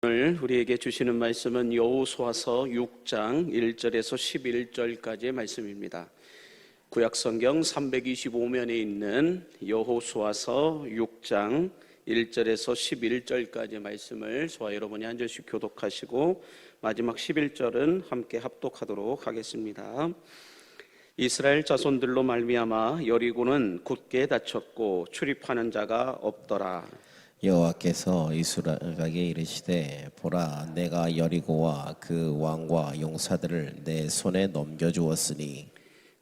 오늘 우리에게 주시는 말씀은 여호수아서 6장 1절에서 11절까지의 말씀입니다. 구약성경 325면에 있는 여호수아서 6장 1절에서 11절까지의 말씀을 저와 여러분이 한 절씩 교독하시고 마지막 11절은 함께 합독하도록 하겠습니다. 이스라엘 자손들로 말미암아 여리고는 굳게 닫혔고 출입하는 자가 없더라. 여호와께서 이스라엘에게 이르시되 보라 내가 여리고와 그 왕과 용사들을 내 손에 넘겨주었으니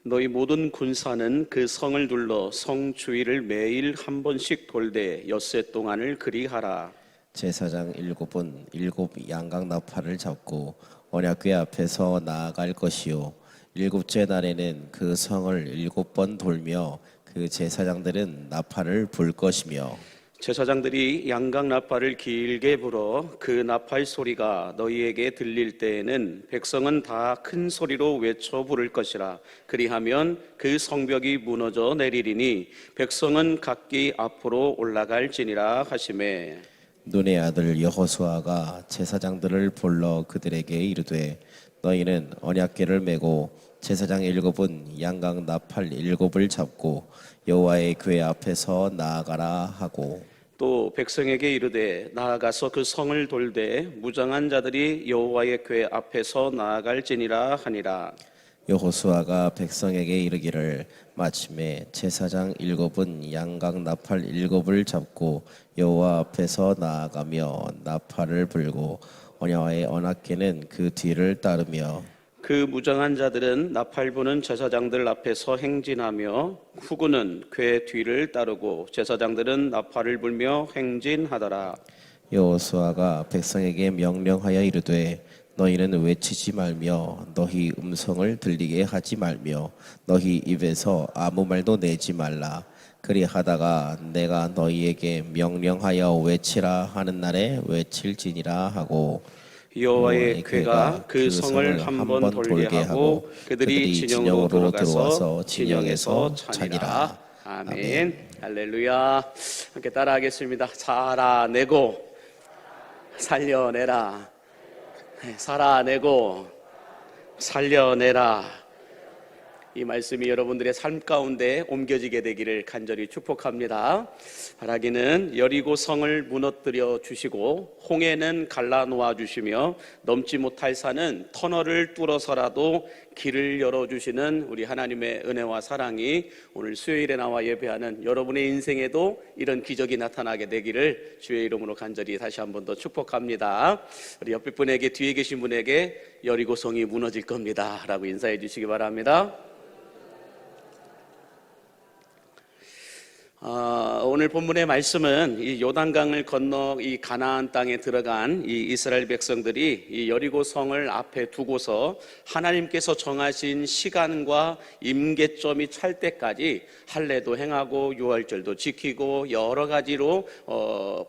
너희 모든 군사는 그 성을 둘러 성 주위를 매일 한 번씩 돌되 엿새 동안을 그리하라. 제사장 일곱은 일곱 양각 나팔을 잡고 언약궤 앞에서 나아갈 것이요 일곱째 날에는 그 성을 7번 돌며 그 제사장들은 나팔을 불 것이며 제사장들이 양각 나팔을 길게 불어 그 나팔 소리가 너희에게 들릴 때에는 백성은 다 큰 소리로 외쳐 부를 것이라. 그리하면 그 성벽이 무너져 내리리니 백성은 각기 앞으로 올라갈지니라 하시매. 눈의 아들 여호수아가 제사장들을 불러 그들에게 이르되 너희는 언약궤를 메고 제사장 7은 양각 나팔 7을 잡고 여호와의 궤 앞에서 나아가라 하고 또 백성에게 이르되 나아가서 그 성을 돌되 무장한 자들이 여호와의 궤 앞에서 나아갈지니라 하니라. 여호수아가 백성에게 이르기를 마침에 제사장 7은 양각 나팔 7을 잡고 여호와 앞에서 나아가며 나팔을 불고 언약궤의 언약궤는 그 뒤를 따르며 그 무장한 자들은 나팔 부는 제사장들 앞에서 행진하며 후군은 궤 뒤를 따르고 제사장들은 나팔을 불며 행진하더라. 여호수아가 백성에게 명령하여 이르되 너희는 외치지 말며 너희 음성을 들리게 하지 말며 너희 입에서 아무 말도 내지 말라. 그리하다가 내가 너희에게 명령하여 외치라 하는 날에 외칠지니라 하고 여호와의 궤가 그 성을 한 번 돌게 하고 그들이 진영으로 들어와서 진영에서 차니라. 아멘. 할렐루야. 함께 따라하겠습니다. 살아내고 살려내라. 살아내고 살려내라. 이 말씀이 여러분들의 삶 가운데 옮겨지게 되기를 간절히 축복합니다. 바라기는 여리고 성을 무너뜨려 주시고 홍해는 갈라놓아 주시며 넘지 못할 산은 터널을 뚫어서라도 길을 열어주시는 우리 하나님의 은혜와 사랑이 오늘 수요일에 나와 예배하는 여러분의 인생에도 이런 기적이 나타나게 되기를 주의 이름으로 간절히 다시 한 번 더 축복합니다. 우리 옆에 분에게, 뒤에 계신 분에게 여리고 성이 무너질 겁니다 라고 인사해 주시기 바랍니다. 오늘 본문의 말씀은 이 요단강을 건너 이 가나안 땅에 들어간 이 이스라엘 백성들이 이 여리고 성을 앞에 두고서 하나님께서 정하신 시간과 임계점이 찰 때까지 할례도 행하고 유월절도 지키고 여러 가지로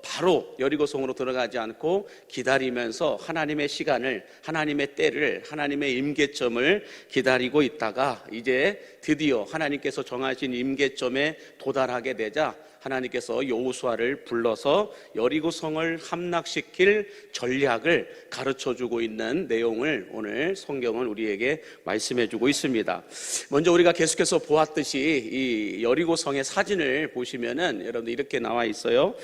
바로 여리고 성으로 들어가지 않고 기다리면서 하나님의 시간을, 하나님의 때를, 하나님의 임계점을 기다리고 있다가 이제 드디어 하나님께서 정하신 임계점에 도달하게 되자 하나님께서 여호수아를 불러서 여리고 성을 함락시킬 전략을 가르쳐주고 있는 내용을 오늘 성경은 우리에게 말씀해주고 있습니다. 먼저 우리가 계속해서 보았듯이 이 여리고 성의 사진을 보시면은 여러분들 이렇게 나와 있어요.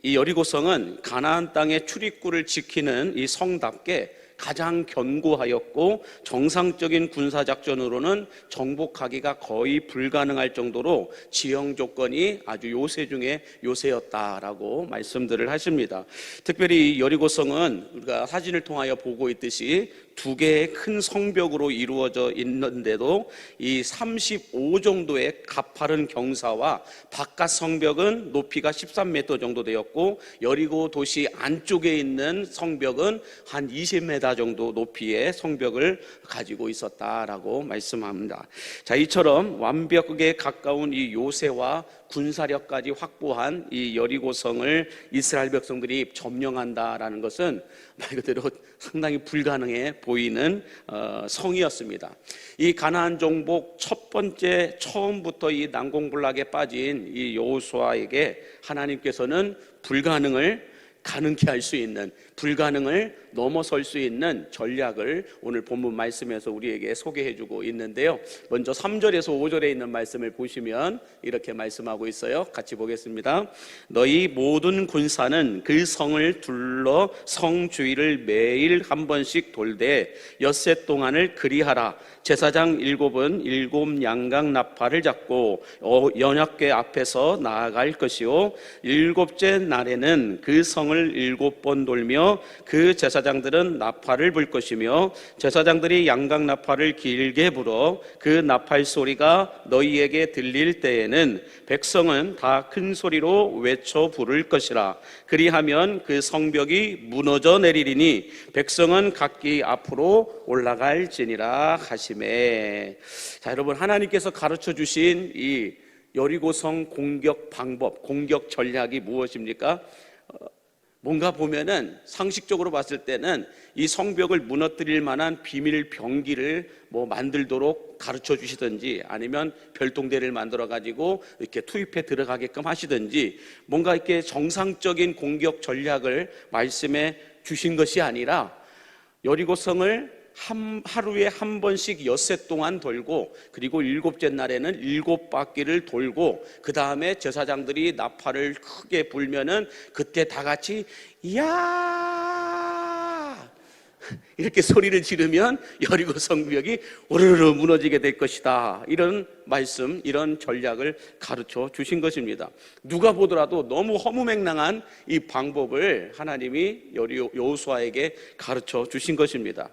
이 여리고 성은 가나안 땅의 출입구를 지키는 이 성답게 가장 견고하였고 정상적인 군사작전으로는 정복하기가 거의 불가능할 정도로 지형 조건이 아주 요새 중에 요새였다라고 말씀들을 하십니다. 특별히 여리고성은 우리가 사진을 통하여 보고 있듯이 두 개의 큰 성벽으로 이루어져 있는데도 이 35 정도의 가파른 경사와 바깥 성벽은 높이가 13m 정도 되었고 여리고 도시 안쪽에 있는 성벽은 한 20m 정도 높이의 성벽을 가지고 있었다라고 말씀합니다. 자, 이처럼 완벽에 가까운 이 요새와 군사력까지 확보한 이 여리고성을 이스라엘 백성들이 점령한다라는 것은 말 그대로 상당히 불가능해 보이는 성이었습니다. 이 가나안 정복 첫 번째 처음부터 이 난공불락에 빠진 이 여호수아에게 하나님께서는 불가능을 가능케 할 수 있는, 불가능을 넘어설 수 있는 전략을 오늘 본문 말씀에서 우리에게 소개해주고 있는데요. 먼저 3절에서 5절에 있는 말씀을 보시면 이렇게 말씀하고 있어요. 같이 보겠습니다. 너희 모든 군사는 그 성을 둘러 성 주위를 매일 한 번씩 돌되 엿새 동안을 그리하라. 제사장 7은 7 양각 나팔을 잡고 연약궤 앞에서 나아갈 것이요 7째 날에는 그 성을 7번 돌며 그 제사장들은 나팔을 불 것이며 제사장들이 양각 나팔을 길게 불어 그 나팔 소리가 너희에게 들릴 때에는 백성은 다 큰 소리로 외쳐 부를 것이라. 그리하면 그 성벽이 무너져 내리리니 백성은 각기 앞으로 올라갈지니라 하시매. 자, 여러분, 하나님께서 가르쳐 주신 이 여리고성 공격 방법, 공격 전략이 무엇입니까? 뭔가 보면은 상식적으로 봤을 때는 이 성벽을 무너뜨릴 만한 비밀 병기를 만들도록 가르쳐 주시든지 아니면 별동대를 만들어 가지고 이렇게 투입해 들어가게끔 하시든지 뭔가 이렇게 정상적인 공격 전략을 말씀해 주신 것이 아니라 여리고성을 하루에 한 번씩 엿새 동안 돌고 그리고 7째 날에는 7바퀴를 돌고 그 다음에 제사장들이 나팔을 크게 불면은 그때 다 같이 야 이렇게 소리를 지르면 여리고 성벽이 오르르 무너지게 될 것이다. 이런 말씀, 이런 전략을 가르쳐 주신 것입니다. 누가 보더라도 너무 허무맹랑한 이 방법을 하나님이 여호수아에게 가르쳐 주신 것입니다.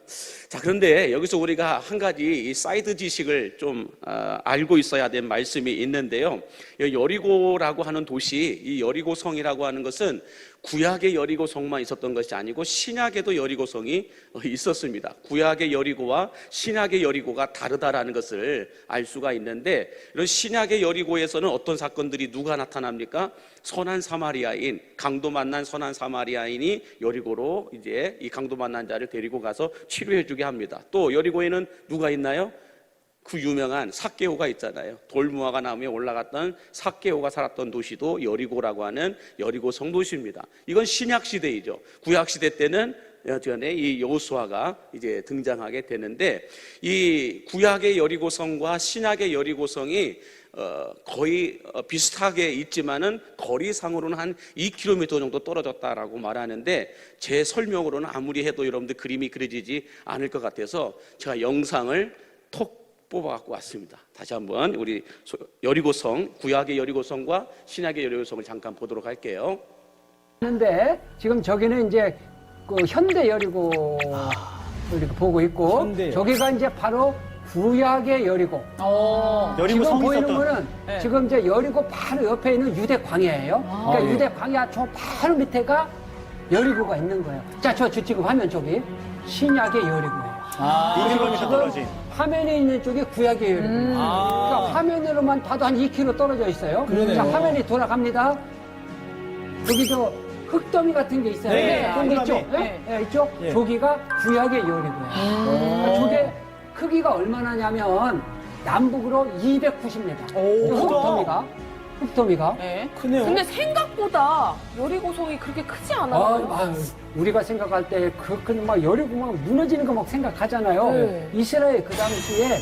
자, 그런데 여기서 우리가 한 가지 이 사이드 지식을 좀 알고 있어야 될 말씀이 있는데요. 여리고라고 하는 도시, 이 여리고성이라고 하는 것은 구약의 여리고성만 있었던 것이 아니고 신약에도 여리고성이 있었습니다. 구약의 여리고와 신약의 여리고가 다르다라는 것을 알 수가 있는데, 이런 신약의 여리고에서는 어떤 사건들이 누가 나타납니까? 선한 사마리아인, 강도 만난 선한 사마리아인이 여리고로 이제 이 강도 만난 자를 데리고 가서 치료해 주게 합니다. 또 여리고에는 누가 있나요? 그 유명한 삭개오가 있잖아요. 돌무화가 나무에 올라갔던 삭개오가 살았던 도시도 여리고라고 하는 여리고 성도시입니다. 이건 신약 시대이죠. 구약 시대 때는 전에 이 여호수아가 이제 등장하게 되는데, 이 구약의 여리고성과 신약의 여리고성이 거의 비슷하게 있지만은 거리상으로는 한 2km 정도 떨어졌다라고 말하는데, 제 설명으로는 아무리 해도 여러분들 그림이 그려지지 않을 것 같아서 제가 영상을 톡 뽑아갖고 왔습니다. 다시 한번 우리 여리고성, 구약의 여리고성과 신약의 여리고성을 잠깐 보도록 할게요. 근데 지금 저기는 이제 그 현대 여리고 이렇게 보고 있고, 현대요. 저기가 이제 바로 구약의 여리고. 여리고 지금 성이 보이는 있었던. 거는 네. 지금 이제 여리고 바로 옆에 있는 유대 광야예요. 그러니까 예. 유대 광야 저 바로 밑에가 여리고가 있는 거예요. 자, 저 지금 화면 쪽이 신약의 여리고예요. 2km 떨어진. 화면에 있는 쪽이 구약의 여리고예요. 그러니까 화면으로만 봐도 한 2km 떨어져 있어요. 그러네요. 자, 화면이 돌아갑니다. 여기 저 흙더미 같은 게 있어요. 네, 근데 흙더미. 이쪽, 이쪽, 예. 저기가 구약의 여리고예요. 그러니까 저게 크기가 얼마나냐면 남북으로 290m. 흙더미가. 네. 크네요. 근데 생각보다 여리고성이 그렇게 크지 않아요. 우리가 생각할 때 막 여리고 막 무너지는 거 막 생각하잖아요. 네. 이스라엘 그 당시에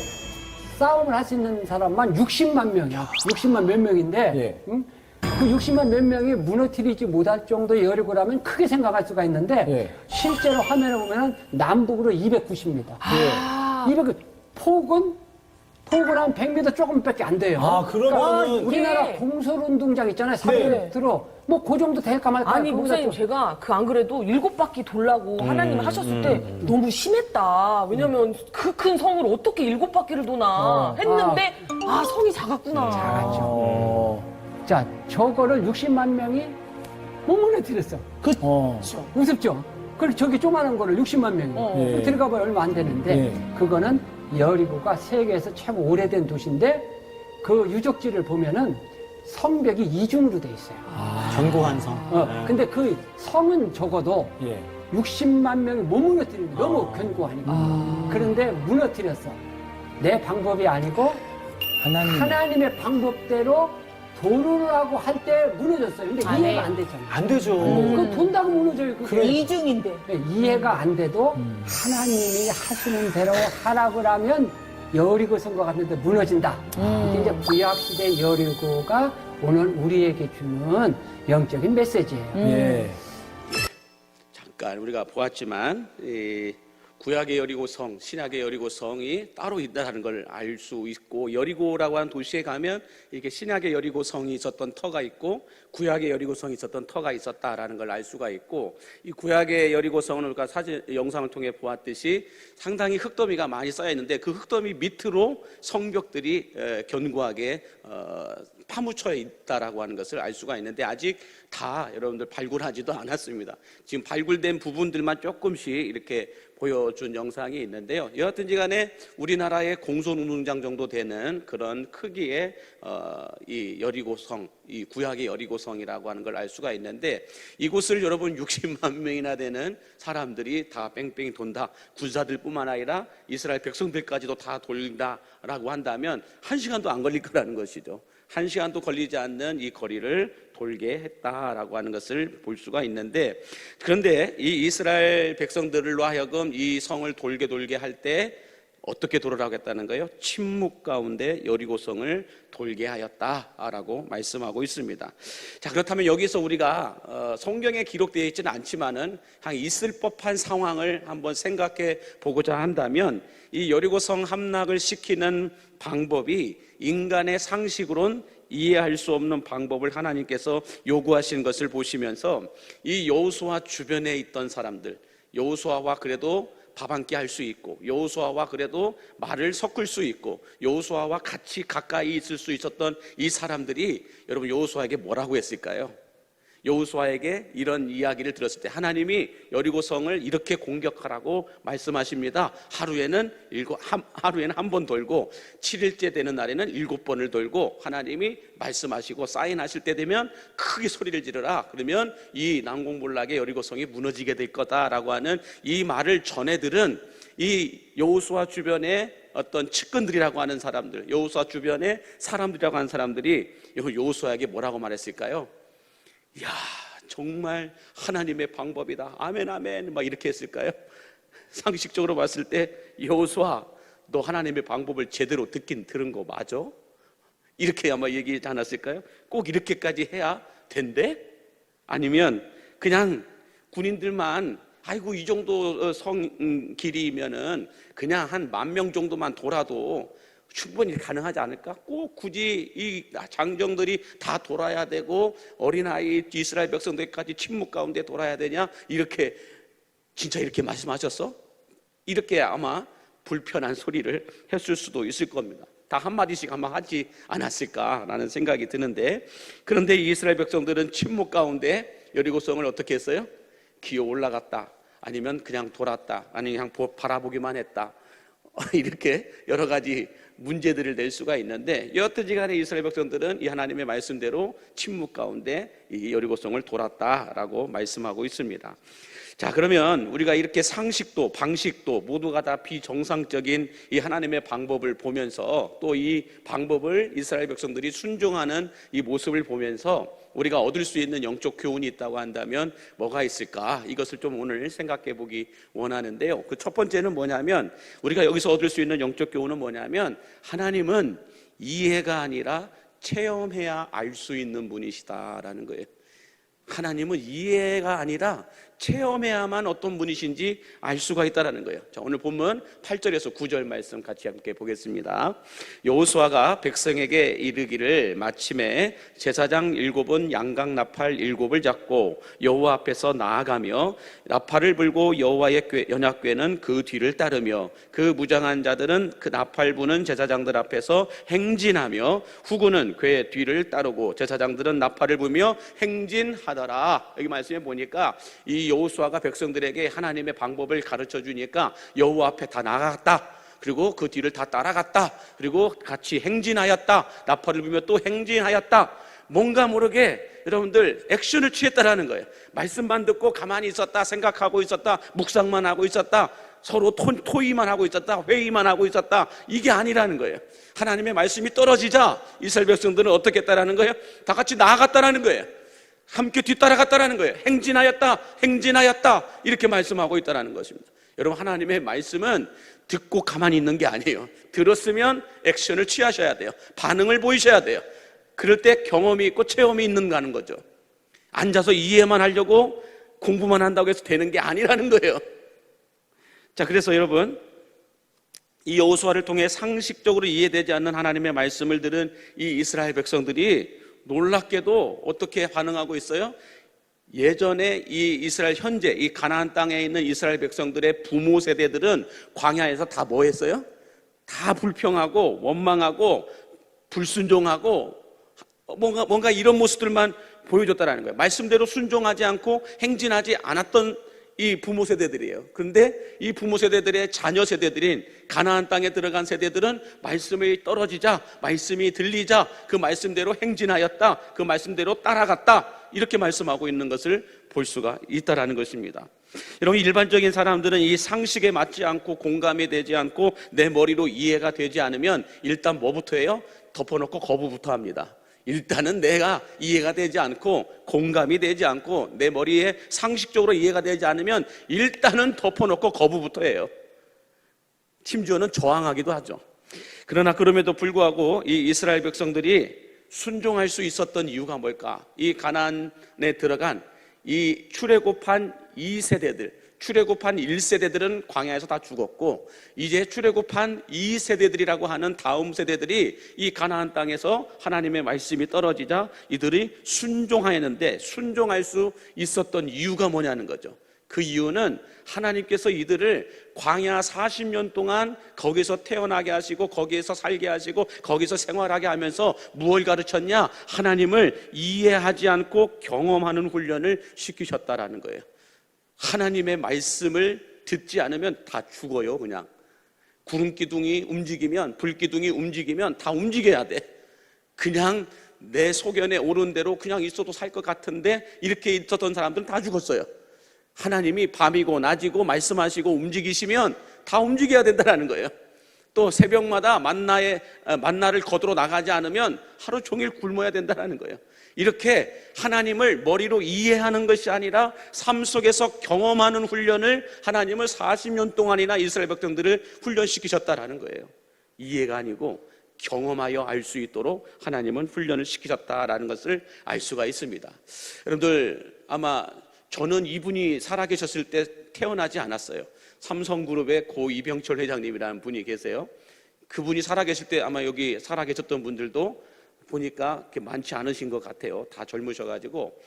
싸움을 할 수 있는 사람만 60만 명이야. 60만 몇 명인데, 예. 응? 그 60만 몇 명이 무너뜨리지 못할 정도의 여리고라면 크게 생각할 수가 있는데, 예. 실제로 화면에 보면은 남북으로 290m. 아, 200, 폭은 한 100m 조금밖에 안 돼요. 그러면은 우리나라 네. 공설운동장 있잖아요. 네. 400m. 뭐 그 정도 될까 말까. 아니 거기다 목사님, 좀- 제가 그 안 그래도 7바퀴 돌라고 하나님이 하셨을 때 너무 심했다. 왜냐면 그 큰 성을 어떻게 7바퀴를 도나 했는데 성이 작았구나. 작았죠. 자, 저거를 60만 명이 못 무너뜨렸어. 우습죠? 그리고 저기 조그마한 거를 60만 명이. 예. 들어가 봐야 얼마 안 되는데, 예. 그거는 여리고가 세계에서 최고 오래된 도시인데, 그 유적지를 보면은 성벽이 이중으로 돼 있어요. 견고한 성. 근데 그 성은 적어도 예. 60만 명이 못 무너뜨리는 거예요. 너무 견고하니까. 그런데 무너뜨렸어. 내 방법이 아니고 하나님. 하나님의 방법대로 도르라고 할 때 무너졌어요. 근데 아, 이해가 네. 안 됐잖아요. 안 되죠. 그 돈다고 무너져요. 그게. 이중인데. 이해가 안 돼도 하나님이 하시는 대로 하라고 하면 여리고성과 같은데 무너진다. 이게 이제 구약시대 여리고가 오늘 우리에게 주는 영적인 메시지예요. 예. 잠깐 우리가 보았지만 이 구약의 여리고성, 신약의 여리고성이 따로 있다는 걸 알 수 있고, 여리고라고 하는 도시에 가면 이렇게 신약의 여리고성이 있었던 터가 있고 구약의 여리고성이 있었던 터가 있었다라는 걸 알 수가 있고, 이 구약의 여리고성은 우리가 사진 영상을 통해 보았듯이 상당히 흙더미가 많이 쌓여 있는데 그 흙더미 밑으로 성벽들이 견고하게 파묻혀 있다라고 하는 것을 알 수가 있는데, 아직 다 여러분들 발굴하지도 않았습니다. 지금 발굴된 부분들만 조금씩 이렇게 보여준 영상이 있는데요. 여하튼지 간에 우리나라의 공소운동장 정도 되는 그런 크기의 이 여리고성, 이 구약의 여리고성이라고 하는 걸 알 수가 있는데, 이곳을 여러분 60만 명이나 되는 사람들이 다 뺑뺑이 돈다, 군사들뿐만 아니라 이스라엘 백성들까지도 다 돌린다라고 한다면 1시간도 안 걸릴 거라는 것이죠. 1시간도 걸리지 않는 이 거리를 돌게 했다라고 하는 것을 볼 수가 있는데, 그런데 이 이스라엘 백성들로 하여금 이 성을 돌게 할 때 어떻게 돌으라고 했다는 거예요? 침묵 가운데 여리고성을 돌게 하였다라고 말씀하고 있습니다. 자, 그렇다면 여기서 우리가 성경에 기록되어 있지는 않지만은 한 있을 법한 상황을 한번 생각해 보고자 한다면, 이 여리고성 함락을 시키는 방법이 인간의 상식으로는 이해할 수 없는 방법을 하나님께서 요구하신 것을 보시면서, 이 여호수아 주변에 있던 사람들, 여호수아와 그래도 밥 한 끼 할 수 있고, 여호수아와 그래도 말을 섞을 수 있고, 여호수아와 같이 가까이 있을 수 있었던 이 사람들이 여러분 여호수아에게 뭐라고 했을까요? 여호수아에게 이런 이야기를 들었을 때 하나님이 여리고성을 이렇게 공격하라고 말씀하십니다. 하루에는 한 번 돌고 7일째 되는 날에는 7번을 돌고, 하나님이 말씀하시고 사인하실 때 되면 크게 소리를 지르라. 그러면 이 난공불락의 여리고성이 무너지게 될 거다라고 하는 이 말을 전해들은 이 여호수아 주변에 어떤 측근들이라고 하는 사람들, 여호수아 주변의 사람들이라고 하는 사람들이 여호수아에게 뭐라고 말했을까요? 야, 정말 하나님의 방법이다. 아멘 아멘 막 이렇게 했을까요? 상식적으로 봤을 때 여호수아, 너 하나님의 방법을 제대로 들은 거 맞아? 이렇게 아마 얘기하지 않았을까요? 꼭 이렇게까지 해야 된대? 아니면 그냥 군인들만 아이고 이 정도 성 길이면은 그냥 한 10,000명 정도만 돌아도 충분히 가능하지 않을까? 꼭 굳이 이 장정들이 다 돌아야 되고 어린아이 이스라엘 백성들까지 침묵 가운데 돌아야 되냐? 이렇게 진짜 이렇게 말씀하셨어? 이렇게 아마 불편한 소리를 했을 수도 있을 겁니다. 다 한마디씩 아마 하지 않았을까라는 생각이 드는데, 그런데 이스라엘 백성들은 침묵 가운데 여리고성을 어떻게 했어요? 기어 올라갔다, 아니면 그냥 돌았다, 아니면 그냥 바라보기만 했다, 이렇게 여러 가지 문제들을 낼 수가 있는데, 여하튼지 간에 이스라엘 백성들은 이 하나님의 말씀대로 침묵 가운데 이 여리고성을 돌았다라고 말씀하고 있습니다. 자, 그러면 우리가 이렇게 상식도 방식도 모두가 다 비정상적인 이 하나님의 방법을 보면서, 또 이 방법을 이스라엘 백성들이 순종하는 이 모습을 보면서 우리가 얻을 수 있는 영적 교훈이 있다고 한다면 뭐가 있을까? 이것을 좀 오늘 생각해 보기 원하는데요. 그 첫 번째는 뭐냐면, 우리가 여기서 얻을 수 있는 영적 교훈은 뭐냐면, 하나님은 이해가 아니라 체험해야 알 수 있는 분이시다라는 거예요. 하나님은 이해가 아니라 체험해야만 어떤 분이신지 알 수가 있다는 거예요. 자, 오늘 본문 8절에서 9절 말씀 같이 함께 보겠습니다. 여호수아가 백성에게 이르기를, 마침에 제사장 7은 양각 나팔 7을 잡고 여호와 앞에서 나아가며 나팔을 불고 여호와의 연약궤는 그 뒤를 따르며, 그 무장한 자들은 그 나팔 부는 제사장들 앞에서 행진하며 후군은 궤 뒤를 따르고 제사장들은 나팔을 불며 행진하더라. 여기 말씀해 보니까 이 여호수아가 백성들에게 하나님의 방법을 가르쳐 주니까 여호와 앞에 다 나아갔다, 그리고 그 뒤를 다 따라갔다, 그리고 같이 행진하였다, 나팔을 불며 또 행진하였다. 뭔가 모르게 여러분들 액션을 취했다라는 거예요. 말씀만 듣고 가만히 있었다, 생각하고 있었다, 묵상만 하고 있었다, 서로 토의만 하고 있었다, 회의만 하고 있었다, 이게 아니라는 거예요. 하나님의 말씀이 떨어지자 이스라엘 백성들은 어떻게 했다라는 거예요? 다 같이 나아갔다라는 거예요. 함께 뒤따라갔다라는 거예요. 행진하였다 이렇게 말씀하고 있다라는 것입니다. 여러분, 하나님의 말씀은 듣고 가만히 있는 게 아니에요. 들었으면 액션을 취하셔야 돼요. 반응을 보이셔야 돼요. 그럴 때 경험이 있고 체험이 있는가 하는 거죠. 앉아서 이해만 하려고 공부만 한다고 해서 되는 게 아니라는 거예요. 자, 그래서 여러분, 이 여호수아를 통해 상식적으로 이해되지 않는 하나님의 말씀을 들은 이 이스라엘 백성들이 놀랍게도 어떻게 반응하고 있어요? 예전에 이 이스라엘, 현재 이 가나안 땅에 있는 이스라엘 백성들의 부모 세대들은 광야에서 다 뭐 했어요? 다 불평하고 원망하고 불순종하고 뭔가 이런 모습들만 보여줬다라는 거예요. 말씀대로 순종하지 않고 행진하지 않았던 이 부모 세대들이에요. 그런데 이 부모 세대들의 자녀 세대들인 가나안 땅에 들어간 세대들은 말씀이 떨어지자, 말씀이 들리자 그 말씀대로 행진하였다, 그 말씀대로 따라갔다, 이렇게 말씀하고 있는 것을 볼 수가 있다라는 것입니다. 여러분, 일반적인 사람들은 이 상식에 맞지 않고 공감이 되지 않고 내 머리로 이해가 되지 않으면 일단 뭐부터 해요? 덮어놓고 거부부터 합니다. 일단은 내가 이해가 되지 않고 공감이 되지 않고 내 머리에 상식적으로 이해가 되지 않으면 일단은 덮어놓고 거부부터 해요. 심지어는 저항하기도 하죠. 그러나 그럼에도 불구하고 이 이스라엘 백성들이 순종할 수 있었던 이유가 뭘까? 이 가나안에 들어간 이 출애굽한 2세대들, 출애굽한 1세대들은 광야에서 다 죽었고, 이제 출애굽한 2세대들이라고 하는 다음 세대들이 이 가나안 땅에서 하나님의 말씀이 떨어지자 이들이 순종하였는데, 순종할 수 있었던 이유가 뭐냐는 거죠. 그 이유는 하나님께서 이들을 광야 40년 동안 거기서 태어나게 하시고 거기에서 살게 하시고 거기서 생활하게 하면서 무엇을 가르쳤냐? 하나님을 이해하지 않고 경험하는 훈련을 시키셨다라는 거예요. 하나님의 말씀을 듣지 않으면 다 죽어요. 그냥 구름기둥이 움직이면, 불기둥이 움직이면 다 움직여야 돼. 그냥 내 소견에 오른 대로 그냥 있어도 살 것 같은데 이렇게 있었던 사람들은 다 죽었어요. 하나님이 밤이고 낮이고 말씀하시고 움직이시면 다 움직여야 된다는 거예요. 또 새벽마다 만나를 거두러 나가지 않으면 하루 종일 굶어야 된다는 거예요. 이렇게 하나님을 머리로 이해하는 것이 아니라 삶 속에서 경험하는 훈련을 하나님을 40년 동안이나 이스라엘 백성들을 훈련시키셨다라는 거예요. 이해가 아니고 경험하여 알 수 있도록 하나님은 훈련을 시키셨다라는 것을 알 수가 있습니다. 여러분들, 아마 저는 이분이 살아계셨을 때 태어나지 않았어요. 삼성그룹의 고 이병철 회장님이라는 분이 계세요. 그분이 살아계실 때 아마 여기 살아계셨던 분들도 보니까 그렇게 많지 않으신 것 같아요. 다 젊으셔가지고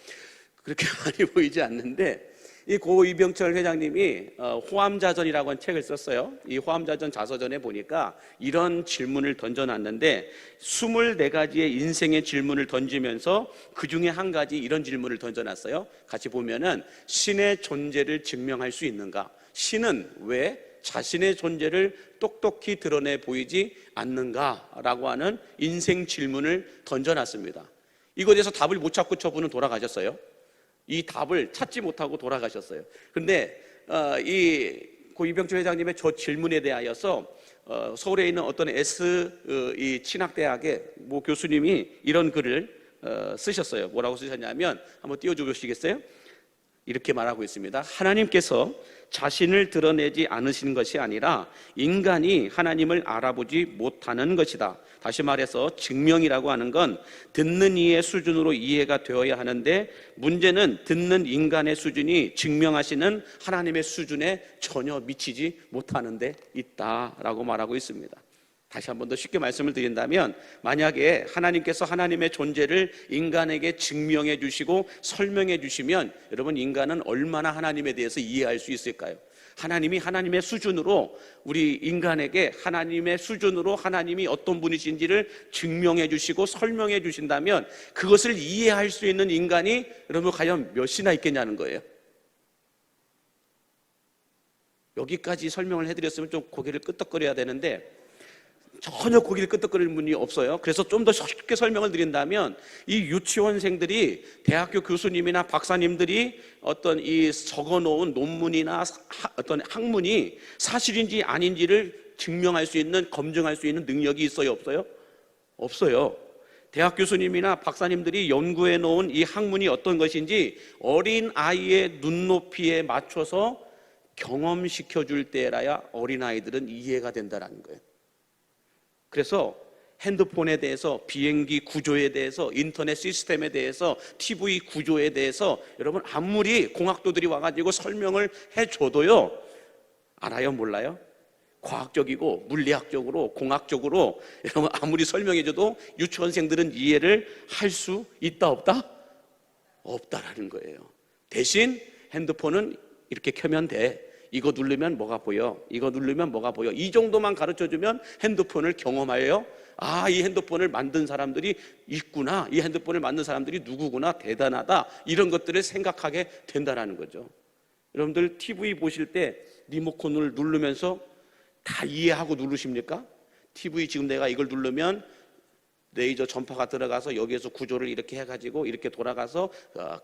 그렇게 많이 보이지 않는데, 이 고 이병철 회장님이 호암자전이라고 하는 책을 썼어요. 이 호암자전 자서전에 보니까 이런 질문을 던져놨는데 24가지의 인생의 질문을 던지면서 그 중에 한 가지 이런 질문을 던져놨어요. 같이 보면은, 신의 존재를 증명할 수 있는가? 신은 왜 자신의 존재를 똑똑히 드러내 보이지 않는가라고 하는 인생 질문을 던져놨습니다. 이거에 대해서 답을 못 찾고 저분은 돌아가셨어요. 이 답을 찾지 못하고 돌아가셨어요. 그런데 이 고 이병철 회장님의 저 질문에 대하여서 서울에 있는 어떤 이 신학대학의 모 교수님이 이런 글을 쓰셨어요. 뭐라고 쓰셨냐면, 한번 띄워주시겠어요? 이렇게 말하고 있습니다. 하나님께서 자신을 드러내지 않으신 것이 아니라 인간이 하나님을 알아보지 못하는 것이다. 다시 말해서 증명이라고 하는 건 듣는 이의 수준으로 이해가 되어야 하는데, 문제는 듣는 인간의 수준이 증명하시는 하나님의 수준에 전혀 미치지 못하는 데 있다라고 말하고 있습니다. 다시 한 번 더 쉽게 말씀을 드린다면, 만약에 하나님께서 하나님의 존재를 인간에게 증명해 주시고 설명해 주시면, 여러분, 인간은 얼마나 하나님에 대해서 이해할 수 있을까요? 하나님이 하나님의 수준으로 우리 인간에게 하나님의 수준으로 하나님이 어떤 분이신지를 증명해 주시고 설명해 주신다면, 그것을 이해할 수 있는 인간이 여러분 과연 몇이나 있겠냐는 거예요. 여기까지 설명을 해드렸으면 좀 고개를 끄덕거려야 되는데, 전혀 고개를 끄덕거리는 분이 없어요. 그래서 좀 더 쉽게 설명을 드린다면 이 유치원생들이 대학교 교수님이나 박사님들이 어떤 이 적어놓은 논문이나 어떤 학문이 사실인지 아닌지를 증명할 수 있는, 검증할 수 있는 능력이 있어요, 없어요? 없어요. 대학 교수님이나 박사님들이 연구해 놓은 이 학문이 어떤 것인지 어린 아이의 눈높이에 맞춰서 경험시켜 줄 때라야 어린 아이들은 이해가 된다는 거예요. 그래서 핸드폰에 대해서, 비행기 구조에 대해서, 인터넷 시스템에 대해서, TV 구조에 대해서 여러분 아무리 공학도들이 와가지고 설명을 해줘도요, 알아요, 몰라요? 과학적이고 물리학적으로, 공학적으로 여러분 아무리 설명해줘도 유치원생들은 이해를 할 수 있다, 없다? 없다라는 거예요. 대신 핸드폰은 이렇게 켜면 돼. 이거 누르면 뭐가 보여? 이거 누르면 뭐가 보여? 이 정도만 가르쳐주면 핸드폰을 경험하여, 아, 이 핸드폰을 만든 사람들이 있구나, 이 핸드폰을 만든 사람들이 누구구나, 대단하다, 이런 것들을 생각하게 된다는 거죠. 여러분들 TV 보실 때 리모컨을 누르면서 다 이해하고 누르십니까? TV 지금 내가 이걸 누르면 레이저 전파가 들어가서 여기에서 구조를 이렇게 해가지고 이렇게 돌아가서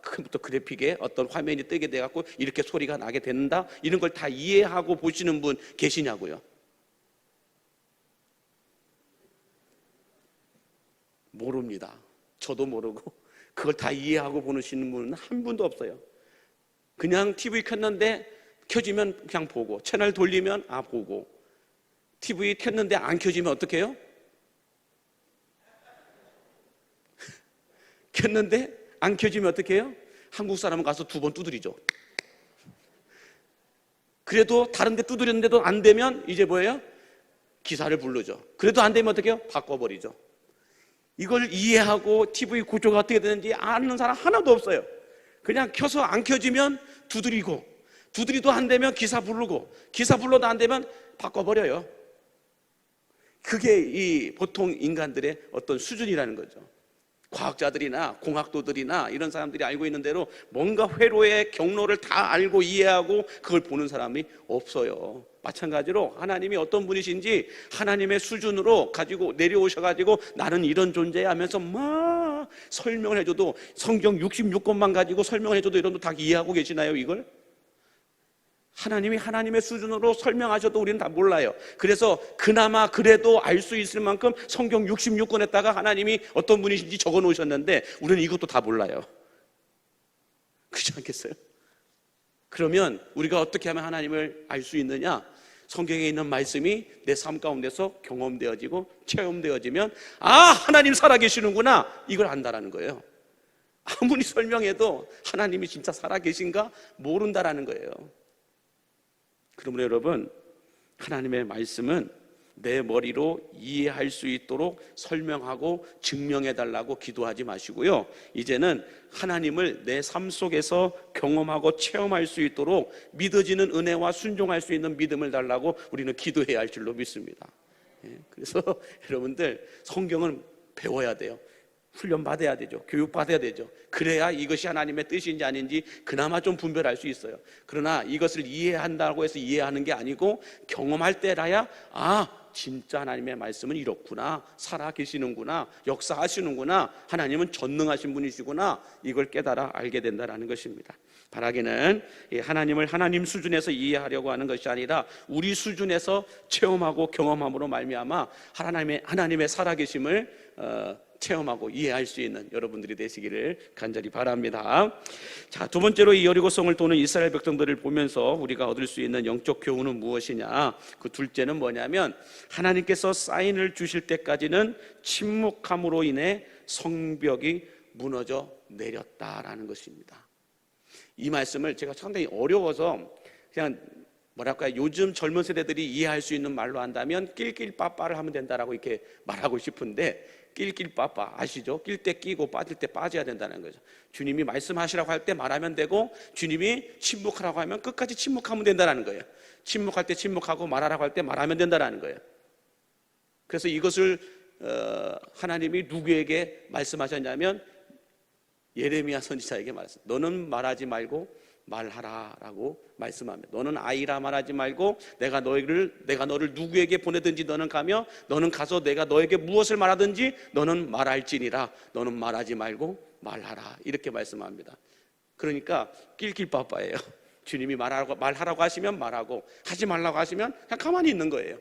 컴퓨터 그래픽에 어떤 화면이 뜨게 돼갖고 이렇게 소리가 나게 된다, 이런 걸 다 이해하고 보시는 분 계시냐고요? 모릅니다. 저도 모르고 그걸 다 이해하고 보시는 분은 한 분도 없어요. 그냥 TV 켰는데 켜지면 그냥 보고, 채널 돌리면 보고, TV 켰는데 안 켜지면 어떻게 해요? 켰는데 안 켜지면 어떻게 해요? 한국 사람은 가서 2번 두드리죠. 그래도 다른 데 두드렸는데도 안 되면 이제 뭐예요? 기사를 부르죠. 그래도 안 되면 어떻게 해요? 바꿔버리죠. 이걸 이해하고 TV 구조가 어떻게 되는지 아는 사람 하나도 없어요. 그냥 켜서 안 켜지면 두드리고, 두드리도 안 되면 기사 부르고, 기사 불러도 안 되면 바꿔버려요. 그게 이 보통 인간들의 어떤 수준이라는 거죠. 과학자들이나 공학도들이나 이런 사람들이 알고 있는 대로 뭔가 회로의 경로를 다 알고 이해하고 그걸 보는 사람이 없어요. 마찬가지로 하나님이 어떤 분이신지 하나님의 수준으로 가지고 내려오셔가지고 나는 이런 존재야 하면서 막 설명을 해줘도, 성경 66권만 가지고 설명을 해줘도 여러분도 다 이해하고 계시나요, 이걸? 하나님이 하나님의 수준으로 설명하셔도 우리는 다 몰라요. 그래서 그나마 그래도 알 수 있을 만큼 성경 66권에다가 하나님이 어떤 분이신지 적어 놓으셨는데 우리는 이것도 다 몰라요. 그렇지 않겠어요? 그러면 우리가 어떻게 하면 하나님을 알 수 있느냐? 성경에 있는 말씀이 내 삶 가운데서 경험되어지고 체험되어지면, 하나님 살아계시는구나, 이걸 안다라는 거예요. 아무리 설명해도 하나님이 진짜 살아계신가 모른다라는 거예요. 그러므로 여러분, 하나님의 말씀은 내 머리로 이해할 수 있도록 설명하고 증명해달라고 기도하지 마시고요, 이제는 하나님을 내 삶 속에서 경험하고 체험할 수 있도록 믿어지는 은혜와 순종할 수 있는 믿음을 달라고 우리는 기도해야 할 줄로 믿습니다. 그래서 여러분들 성경은 배워야 돼요. 훈련 받아야 되죠. 교육 받아야 되죠. 그래야 이것이 하나님의 뜻인지 아닌지 그나마 좀 분별할 수 있어요. 그러나 이것을 이해한다고 해서 이해하는 게 아니고 경험할 때라야, 진짜 하나님의 말씀은 이렇구나, 살아 계시는구나, 역사하시는구나, 하나님은 전능하신 분이시구나, 이걸 깨달아 알게 된다는 것입니다. 바라기는 하나님을 하나님 수준에서 이해하려고 하는 것이 아니라 우리 수준에서 체험하고 경험함으로 말미암아 하나님의 살아계심을 체험하고 이해할 수 있는 여러분들이 되시기를 간절히 바랍니다. 자, 두 번째로 이 여리고성을 도는 이스라엘 백성들을 보면서 우리가 얻을 수 있는 영적 교훈은 무엇이냐? 그 둘째는 뭐냐면, 하나님께서 사인을 주실 때까지는 침묵함으로 인해 성벽이 무너져 내렸다라는 것입니다. 이 말씀을 제가 상당히 어려워서 그냥 요즘 젊은 세대들이 이해할 수 있는 말로 한다면 낄낄빠빠를 하면 된다라고 이렇게 말하고 싶은데, 낄낄빠빠 아시죠? 낄 때 끼고 빠질 때 빠져야 된다는 거죠. 주님이 말씀하시라고 할 때 말하면 되고, 주님이 침묵하라고 하면 끝까지 침묵하면 된다는 거예요. 침묵할 때 침묵하고 말하라고 할 때 말하면 된다는 거예요. 그래서 이것을 하나님이 누구에게 말씀하셨냐면 예레미야 선지자에게 말했어요. 너는 말하지 말고 말하라라고 말씀합니다. 너는 아이라 말하지 말고 내가 너를 누구에게 보내든지 너는 가며 너는 가서 내가 너에게 무엇을 말하든지 너는 말할지니라. 너는 말하지 말고 말하라. 이렇게 말씀합니다. 그러니까 낄낄빠빠예요. 주님이 말하라고 하시면 말하고 하지 말라고 하시면 그냥 가만히 있는 거예요.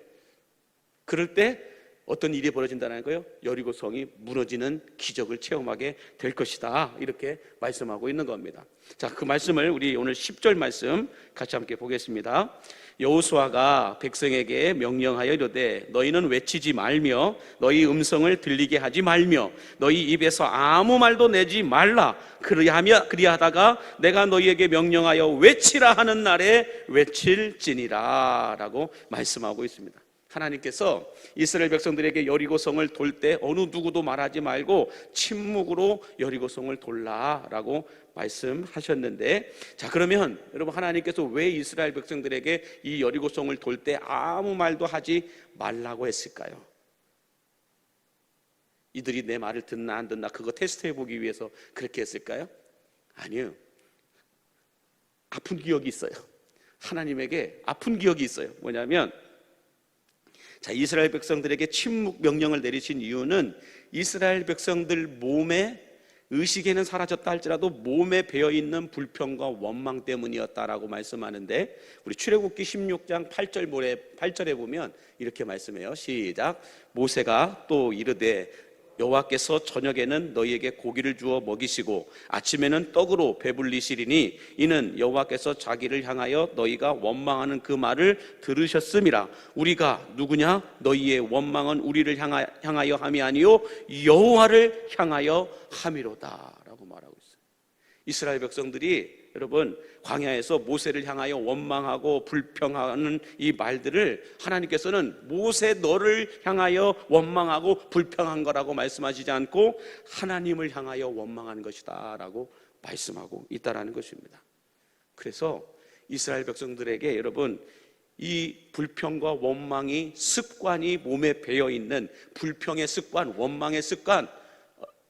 그럴 때 어떤 일이 벌어진다는 거예요? 여리고성이 무너지는 기적을 체험하게 될 것이다. 이렇게 말씀하고 있는 겁니다. 자, 그 말씀을 우리 오늘 10절 말씀 같이 함께 보겠습니다. 여호수아가 백성에게 명령하여 이르되 너희는 외치지 말며 너희 음성을 들리게 하지 말며 너희 입에서 아무 말도 내지 말라. 그리하다가 내가 너희에게 명령하여 외치라 하는 날에 외칠지니라 라고 말씀하고 있습니다. 하나님께서 이스라엘 백성들에게 여리고성을 돌 때 어느 누구도 말하지 말고 침묵으로 여리고성을 돌라라고 말씀하셨는데, 자, 그러면 여러분, 하나님께서 왜 이스라엘 백성들에게 이 여리고성을 돌 때 아무 말도 하지 말라고 했을까요? 이들이 내 말을 듣나 안 듣나 그거 테스트해 보기 위해서 그렇게 했을까요? 아니요. 아픈 기억이 있어요. 하나님에게 아픈 기억이 있어요. 뭐냐면, 자, 이스라엘 백성들에게 침묵 명령을 내리신 이유는 이스라엘 백성들 몸에, 의식에는 사라졌다 할지라도 몸에 배어있는 불평과 원망 때문이었다라고 말씀하는데, 우리 출애굽기 16장 8절에 보면 이렇게 말씀해요. 시작. 모세가 또 이르되 여호와께서 저녁에는 너희에게 고기를 주어 먹이시고 아침에는 떡으로 배불리시리니 이는 여호와께서 자기를 향하여 너희가 원망하는 그 말을 들으셨음이라. 우리가 누구냐? 너희의 원망은 우리를 향하여 함이 아니요 여호와를 향하여 함이로다 라고 말하고 있어요. 이스라엘 백성들이 여러분 광야에서 모세를 향하여 원망하고 불평하는 이 말들을 하나님께서는 모세 너를 향하여 원망하고 불평한 거라고 말씀하시지 않고 하나님을 향하여 원망한 것이다 라고 말씀하고 있다라는 것입니다. 그래서 이스라엘 백성들에게 여러분 이 불평과 원망이 습관이 몸에 배어있는 불평의 습관, 원망의 습관,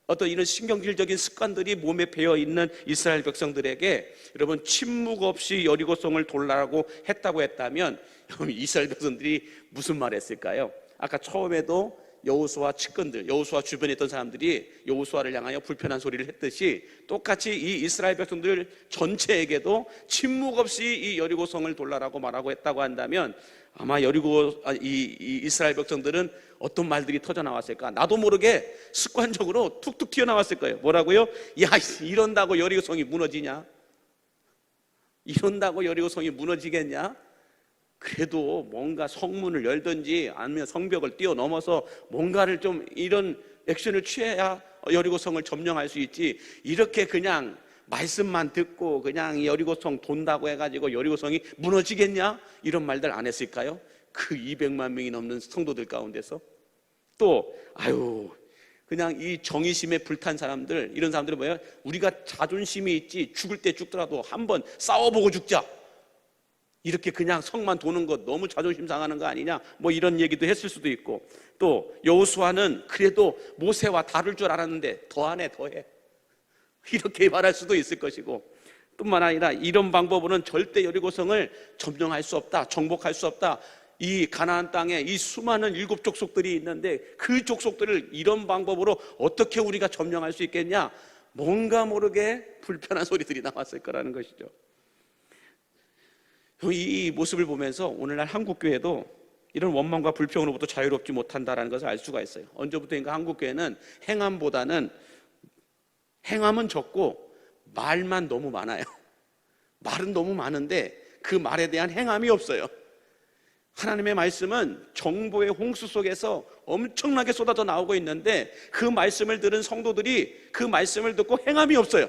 어떤 이런 신경질적인 습관들이 몸에 배어있는 이스라엘 백성들에게 여러분 침묵 없이 여리고성을 돌라고 했다고 했다면 여러분 이스라엘 백성들이 무슨 말 했을까요? 아까 처음에도 여호수아 측근들, 여호수아 주변에 있던 사람들이 여호수아를 향하여 불편한 소리를 했듯이 똑같이 이 이스라엘 백성들 전체에게도 침묵 없이 이 여리고성을 돌라라고 말하고 했다고 한다면 아마 이 이스라엘 백성들은 어떤 말들이 터져 나왔을까? 나도 모르게 습관적으로 툭툭 튀어나왔을 거예요. 뭐라고요? 야, 이런다고 여리고성이 무너지냐? 이런다고 여리고성이 무너지겠냐? 그래도 뭔가 성문을 열든지 아니면 성벽을 뛰어넘어서 뭔가를 좀 이런 액션을 취해야 여리고성을 점령할 수 있지, 이렇게 그냥 말씀만 듣고 그냥 여리고성 돈다고 해가지고 여리고성이 무너지겠냐? 이런 말들 안 했을까요? 그 200만 명이 넘는 성도들 가운데서. 또 그냥 이 정의심에 불탄 사람들, 이런 사람들은 뭐예요? 우리가 자존심이 있지 죽을 때 죽더라도 한번 싸워보고 죽자, 이렇게 그냥 성만 도는 것 너무 자존심 상하는 거 아니냐, 뭐 이런 얘기도 했을 수도 있고, 또 여호수아는 그래도 모세와 다를 줄 알았는데 더하네, 더해, 이렇게 말할 수도 있을 것이고, 뿐만 아니라 이런 방법으로는 절대 여리고성을 점령할 수 없다, 정복할 수 없다. 이 가나안 땅에 이 수많은 7 족속들이 있는데 그 족속들을 이런 방법으로 어떻게 우리가 점령할 수 있겠냐, 뭔가 모르게 불편한 소리들이 나왔을 거라는 것이죠. 이 모습을 보면서 오늘날 한국교회도 이런 원망과 불평으로부터 자유롭지 못한다는 것을 알 수가 있어요. 언제부터인가 한국교회는 행함은 적고 말만 너무 많아요. 말은 너무 많은데 그 말에 대한 행함이 없어요. 하나님의 말씀은 정보의 홍수 속에서 엄청나게 쏟아져 나오고 있는데 그 말씀을 들은 성도들이 그 말씀을 듣고 행함이 없어요.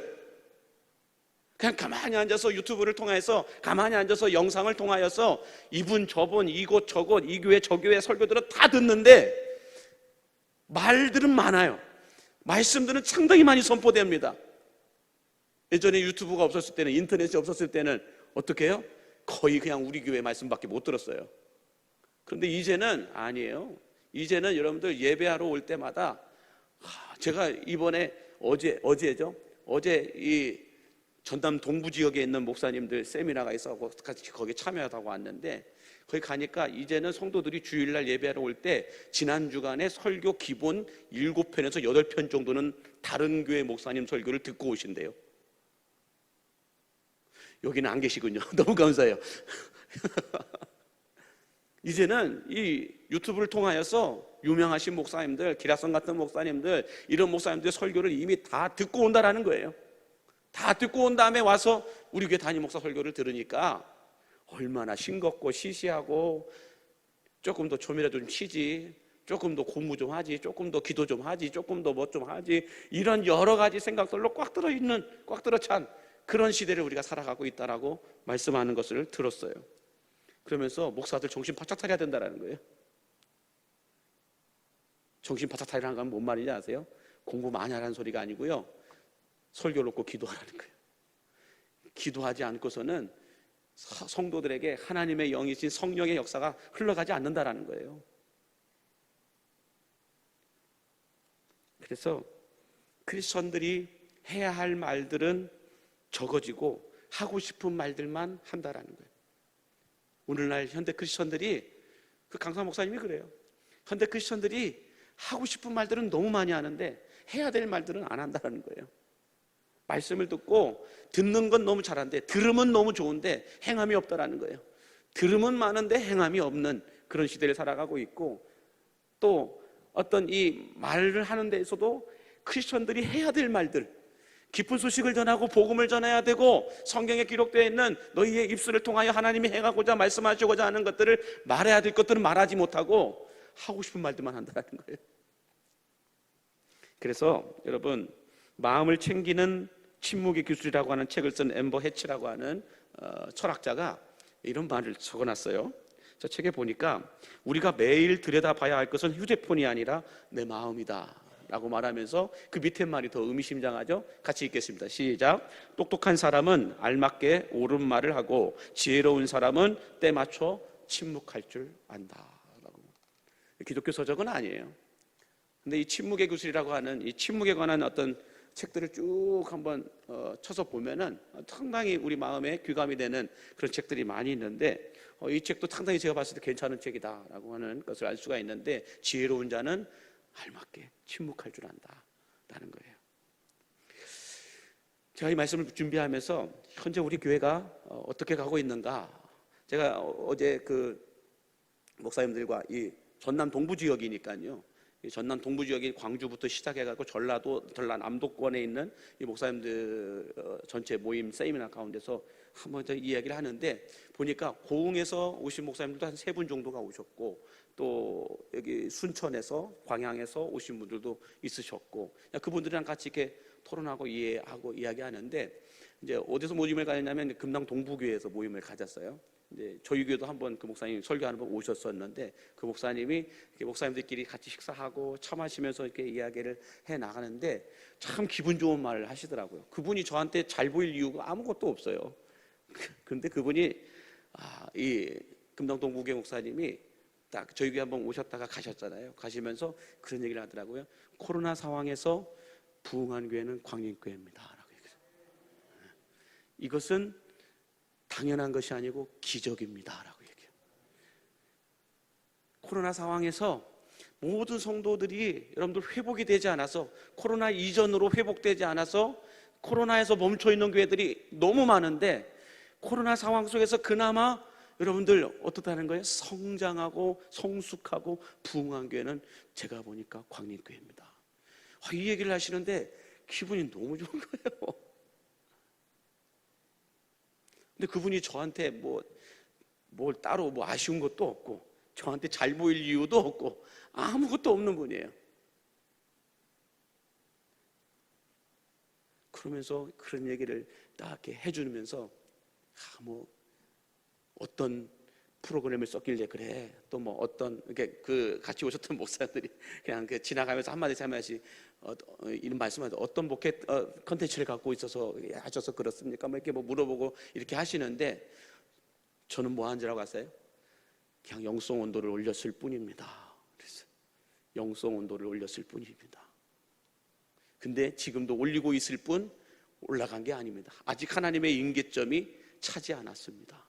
그냥 가만히 앉아서 유튜브를 통해서, 가만히 앉아서 영상을 통하여서 이분 저분 이곳 저곳 이 교회 저 교회 설교들은 다 듣는데 말들은 많아요. 말씀들은 상당히 많이 선포됩니다. 예전에 유튜브가 없었을 때는, 인터넷이 없었을 때는 어떻게 해요? 거의 그냥 우리 교회 말씀밖에 못 들었어요. 그런데 이제는 아니에요. 이제는 여러분들 예배하러 올 때마다 제가 이번에 어제 이 전남 동부 지역에 있는 목사님들 세미나가 있어 같이 거기에 참여하다고 왔는데 거기 가니까 이제는 성도들이 주일날 예배하러 올 때 지난 주간에 설교 기본 7편에서 8편 정도는 다른 교회 목사님 설교를 듣고 오신대요. 여기는 안 계시군요. 너무 감사해요. 이제는 이 유튜브를 통하여서 유명하신 목사님들, 기라성 같은 목사님들, 이런 목사님들의 설교를 이미 다 듣고 온다라는 거예요. 다 듣고 온 다음에 와서 우리 교회 담임 목사 설교를 들으니까 얼마나 싱겁고 시시하고 조금 더 좀이라도 좀 쉬지, 조금 더 공부 좀 하지, 조금 더 기도 좀 하지, 조금 더 뭐 좀 하지, 이런 여러 가지 생각들로 꽉 들어있는, 꽉 들어찬 그런 시대를 우리가 살아가고 있다라고 말씀하는 것을 들었어요. 그러면서 목사들 정신 바짝 차려야 된다는 거예요. 정신 바짝 차리라는 건 뭔 말인지 아세요? 공부 많이 하라는 소리가 아니고요, 설교를 놓고 기도하라는 거예요. 기도하지 않고서는 성도들에게 하나님의 영이신 성령의 역사가 흘러가지 않는다라는 거예요. 그래서 크리스천들이 해야 할 말들은 적어지고 하고 싶은 말들만 한다라는 거예요. 오늘날 현대 크리스천들이, 그 강사 목사님이 그래요. 현대 크리스천들이 하고 싶은 말들은 너무 많이 하는데 해야 될 말들은 안 한다는 거예요. 말씀을 듣고 듣는 건 너무 잘하는데, 들으면 너무 좋은데 행함이 없다라는 거예요. 들으면 많은데 행함이 없는 그런 시대를 살아가고 있고, 또 어떤 이 말을 하는 데에서도 크리스천들이 해야 될 말들, 기쁜 소식을 전하고 복음을 전해야 되고 성경에 기록되어 있는 너희의 입술을 통하여 하나님이 행하고자 말씀하시고자 하는 것들을 말해야 될 것들은 말하지 못하고 하고 싶은 말들만 한다는 거예요. 그래서 여러분, 마음을 챙기는 침묵의 기술이라고 하는 책을 쓴 엠버 해치라고 하는 철학자가 이런 말을 적어놨어요. 저 책에 보니까 우리가 매일 들여다봐야 할 것은 휴대폰이 아니라 내 마음이다 라고 말하면서 그 밑에 말이 더 의미심장하죠. 같이 읽겠습니다. 시작. 똑똑한 사람은 알맞게 옳은 말을 하고 지혜로운 사람은 때 맞춰 침묵할 줄 안다 라고. 기독교 서적은 아니에요. 근데 이 침묵의 기술이라고 하는 이 침묵에 관한 어떤 책들을 쭉 한번 쳐서 보면은 상당히 우리 마음에 귀감이 되는 그런 책들이 많이 있는데, 이 책도 상당히 제가 봤을 때 괜찮은 책이다라고 하는 것을 알 수가 있는데, 지혜로운 자는 알맞게 침묵할 줄 안다라는 거예요. 제가 이 말씀을 준비하면서 현재 우리 교회가 어떻게 가고 있는가, 제가 어제 그 목사님들과 이 전남 동부 지역이니까요, 이 전남 동부 지역이 광주부터 시작해가지고 전라 남도권에 있는 이 목사님들 전체 모임 세미나 가운데서 한번 이야기를 하는데, 보니까 고흥에서 오신 목사님들도 한 3분 정도가 오셨고, 또 여기 순천에서, 광양에서 오신 분들도 있으셨고, 그분들이랑 같이 이렇게 토론하고 이해하고 이야기하는데, 이제 어디서 모임을 가졌냐면 금당 동부교회에서 모임을 가졌어요. 이제 저희 교회도 한번 그 목사님 설교하는 분 오셨었는데, 그 목사님이 이렇게 목사님들끼리 같이 식사하고 차 마시면서 이렇게 이야기를 해 나가는데 참 기분 좋은 말을 하시더라고요. 그분이 저한테 잘 보일 이유가 아무것도 없어요. 그런데 그분이 이 금당 동부교회 목사님이 딱 저희 교회 한번 오셨다가 가셨잖아요. 가시면서 그런 얘기를 하더라고요. 코로나 상황에서 부흥한 교회는 광림교회입니다 라고 얘기했어요. 이것은 당연한 것이 아니고 기적입니다 라고 얘기해요. 코로나 상황에서 모든 성도들이 여러분들 회복이 되지 않아서, 코로나 이전으로 회복되지 않아서 코로나에서 멈춰있는 교회들이 너무 많은데, 코로나 상황 속에서 그나마 여러분들 어떻다는 거예요? 성장하고 성숙하고 부흥한 교회는 제가 보니까 광림교회입니다. 이 얘기를 하시는데 기분이 너무 좋은 거예요. 근데 그분이 저한테 뭘 따로 아쉬운 것도 없고, 저한테 잘 보일 이유도 없고, 아무것도 없는 분이에요. 그러면서 그런 얘기를 딱 이렇게 해주면서, 어떤 프로그램을 썼길래 그래, 또 어떤 이렇게 그 같이 오셨던 목사들이 그냥 지나가면서 한마디씩 이런 말씀하죠. 어떤 목회 컨텐츠를 갖고 있어서 하셔서 그렇습니까? 이렇게 물어보고 이렇게 하시는데, 저는 뭐 한 줄 알고 아세요? 그냥 영성 온도를 올렸을 뿐입니다. 그래서 영성 온도를 올렸을 뿐입니다. 근데 지금도 올리고 있을 뿐, 올라간 게 아닙니다. 아직 하나님의 임계점이 차지 않았습니다.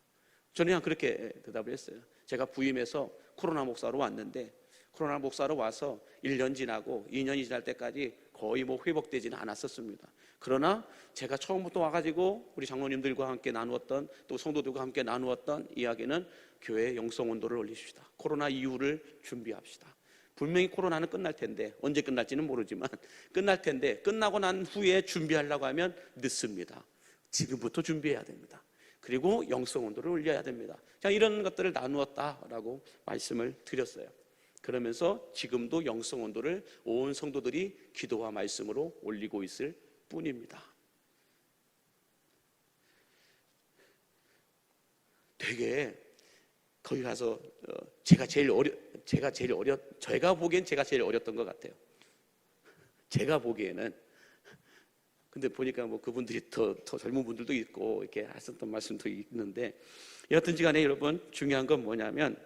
저는 그냥 그렇게 대답을 했어요. 제가 부임해서 코로나 목사로 왔는데 코로나 목사로 와서 1년 지나고 2년이 지날 때까지 거의 뭐 회복되지는 않았었습니다. 그러나 제가 처음부터 와가지고 우리 장로님들과 함께 나누었던, 또 성도들과 함께 나누었던 이야기는 교회의 영성 온도를 올리십시다. 코로나 이후를 준비합시다. 분명히 코로나는 끝날 텐데, 언제 끝날지는 모르지만 끝날 텐데, 끝나고 난 후에 준비하려고 하면 늦습니다. 지금부터 준비해야 됩니다. 그리고 영성 온도를 올려야 됩니다. 자, 이런 것들을 나누었다라고 말씀을 드렸어요. 그러면서 지금도 영성 온도를 온 성도들이 기도와 말씀으로 올리고 있을 뿐입니다. 되게 거기 가서 제가 보기엔 제가 제일 어렸던 것 같아요. 제가 보기에는. 근데 보니까 뭐 그분들이 더 젊은 분들도 있고 이렇게 하셨던 말씀도 있는데, 여하튼지 간에 여러분, 중요한 건 뭐냐면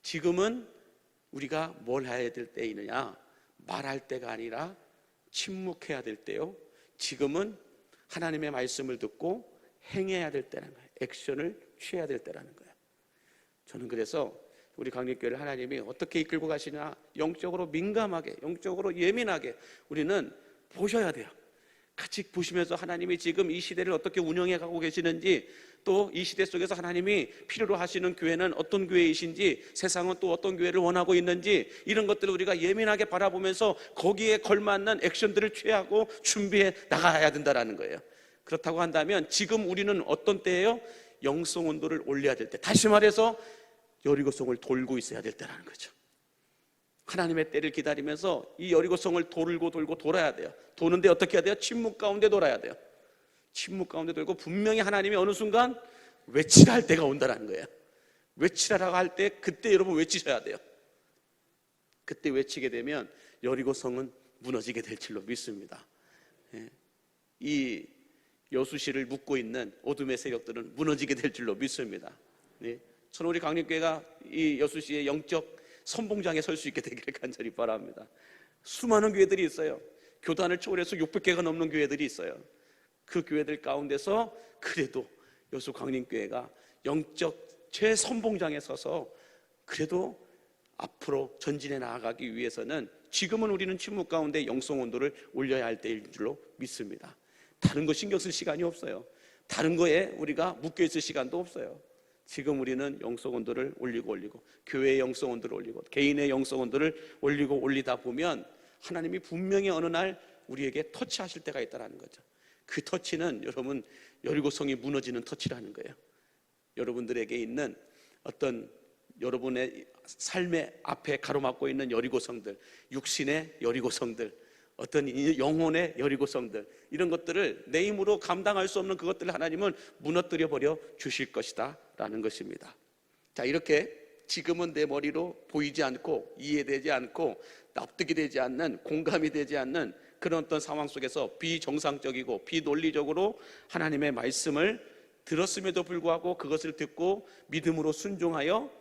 지금은 우리가 뭘 해야 될 때이느냐, 말할 때가 아니라 침묵해야 될 때요. 지금은 하나님의 말씀을 듣고 행해야 될 때라는 거예요. 액션을 취해야 될 때라는 거예요. 저는 그래서 우리 강림교회를 하나님이 어떻게 이끌고 가시나 영적으로 민감하게, 영적으로 예민하게 우리는 보셔야 돼요. 같이 보시면서 하나님이 지금 이 시대를 어떻게 운영해 가고 계시는지, 또 이 시대 속에서 하나님이 필요로 하시는 교회는 어떤 교회이신지, 세상은 또 어떤 교회를 원하고 있는지, 이런 것들을 우리가 예민하게 바라보면서 거기에 걸맞는 액션들을 취하고 준비해 나가야 된다는 거예요. 그렇다고 한다면 지금 우리는 어떤 때예요? 영성 온도를 올려야 될 때, 다시 말해서 여리고성을 돌고 있어야 될 때라는 거죠. 하나님의 때를 기다리면서 이 여리고성을 돌고 돌아야 돼요. 도는데 어떻게 해야 돼요? 침묵 가운데 돌아야 돼요. 침묵 가운데 돌고 분명히 하나님이 어느 순간 외치라 할 때가 온다는 거예요. 외치라라고 할 때, 그때 여러분 외치셔야 돼요. 그때 외치게 되면 여리고성은 무너지게 될 줄로 믿습니다. 이 여수시를 묶고 있는 어둠의 세력들은 무너지게 될 줄로 믿습니다. 저는 우리 강림교회가 이 여수시의 영적 선봉장에 설 수 있게 되기를 간절히 바랍니다. 수많은 교회들이 있어요. 교단을 초월해서 600개가 넘는 교회들이 있어요. 그 교회들 가운데서 그래도 여수 강림교회가 영적 최선봉장에 서서 그래도 앞으로 전진해 나아가기 위해서는 지금은 우리는 침묵 가운데 영성 온도를 올려야 할 때인 줄로 믿습니다. 다른 거 신경 쓸 시간이 없어요. 다른 거에 우리가 묶여 있을 시간도 없어요. 지금 우리는 영성 온도를 올리고 교회의 영성 온도를 올리고 개인의 영성 온도를 올리다 보면 하나님이 분명히 어느 날 우리에게 터치하실 때가 있다는 거죠. 그 터치는 여러분 여리고성이 무너지는 터치라는 거예요. 여러분들에게 있는 어떤 여러분의 삶의 앞에 가로막고 있는 여리고성들, 육신의 여리고성들, 어떤 영혼의 여리고성들, 이런 것들을 내 힘으로 감당할 수 없는 그것들을 하나님은 무너뜨려 버려 주실 것이다 라는 것입니다. 자, 이렇게 지금은 내 머리로 보이지 않고 이해되지 않고 납득이 되지 않는, 공감이 되지 않는 그런 어떤 상황 속에서 비정상적이고 비논리적으로 하나님의 말씀을 들었음에도 불구하고 그것을 듣고 믿음으로 순종하여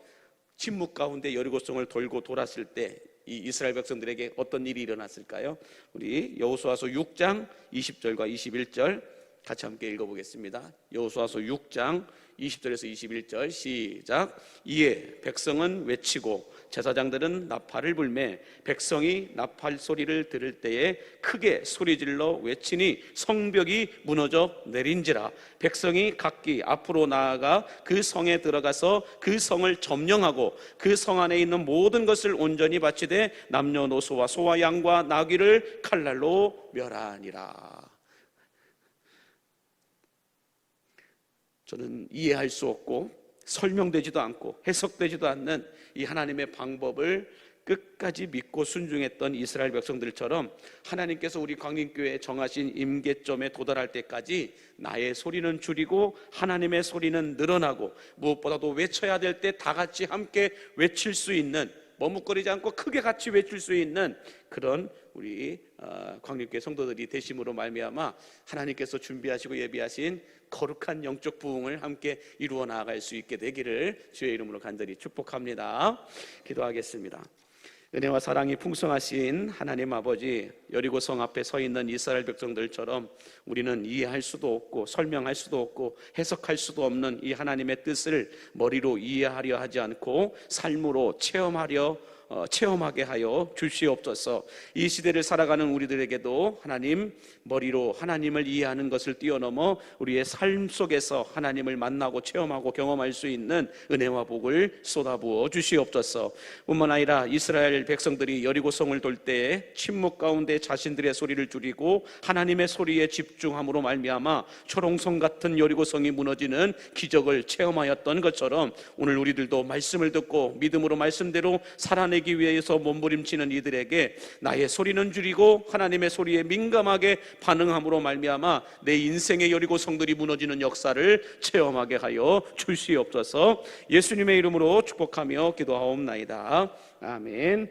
침묵 가운데 여리고성을 돌고 돌았을 때 이 이스라엘 백성들에게 어떤 일이 일어났을까요? 우리 여호수아서 6장 20절과 21절 같이 함께 읽어보겠습니다. 여호수아서 6장 20절에서 21절 시작. 이에 백성은 외치고 제사장들은 나팔을 불매 백성이 나팔 소리를 들을 때에 크게 소리질러 외치니 성벽이 무너져 내린지라. 백성이 각기 앞으로 나아가 그 성에 들어가서 그 성을 점령하고 그 성 안에 있는 모든 것을 온전히 바치되 남녀노소와 소와 양과 나귀를 칼날로 멸하니라. 저는 이해할 수 없고 설명되지도 않고 해석되지도 않는 이 하나님의 방법을 끝까지 믿고 순종했던 이스라엘 백성들처럼 하나님께서 우리 광림교회에 정하신 임계점에 도달할 때까지 나의 소리는 줄이고 하나님의 소리는 늘어나고 무엇보다도 외쳐야 될 때 다 같이 함께 외칠 수 있는, 머뭇거리지 않고 크게 같이 외칠 수 있는 그런 우리 광림교회 성도들이 되심으로 말미암아 하나님께서 준비하시고 예비하신 거룩한 영적 부흥을 함께 이루어 나아갈 수 있게 되기를 주의 이름으로 간절히 축복합니다. 기도하겠습니다. 은혜와 사랑이 풍성하신 하나님 아버지, 여리고성 앞에 서 있는 이스라엘 백성들처럼 우리는 이해할 수도 없고 설명할 수도 없고 해석할 수도 없는 이 하나님의 뜻을 머리로 이해하려 하지 않고 삶으로 체험하게 하여 주시옵소서. 이 시대를 살아가는 우리들에게도 하나님, 머리로 하나님을 이해하는 것을 뛰어넘어 우리의 삶 속에서 하나님을 만나고 체험하고 경험할 수 있는 은혜와 복을 쏟아부어 주시옵소서. 뿐만 아니라 이스라엘 백성들이 여리고성을 돌 때에 침묵 가운데 자신들의 소리를 줄이고 하나님의 소리에 집중함으로 말미암아 초롱성 같은 여리고성이 무너지는 기적을 체험하였던 것처럼 오늘 우리들도 말씀을 듣고 믿음으로 말씀대로 살아내기 위해서 몸부림치는 이들에게 나의 소리는 줄이고 하나님의 소리에 민감하게 반응함으로 말미암아 내 인생의 여리고성들이 무너지는 역사를 체험하게 하여 주시옵소서. 예수님의 이름으로 축복하며 기도하옵나이다. 아멘.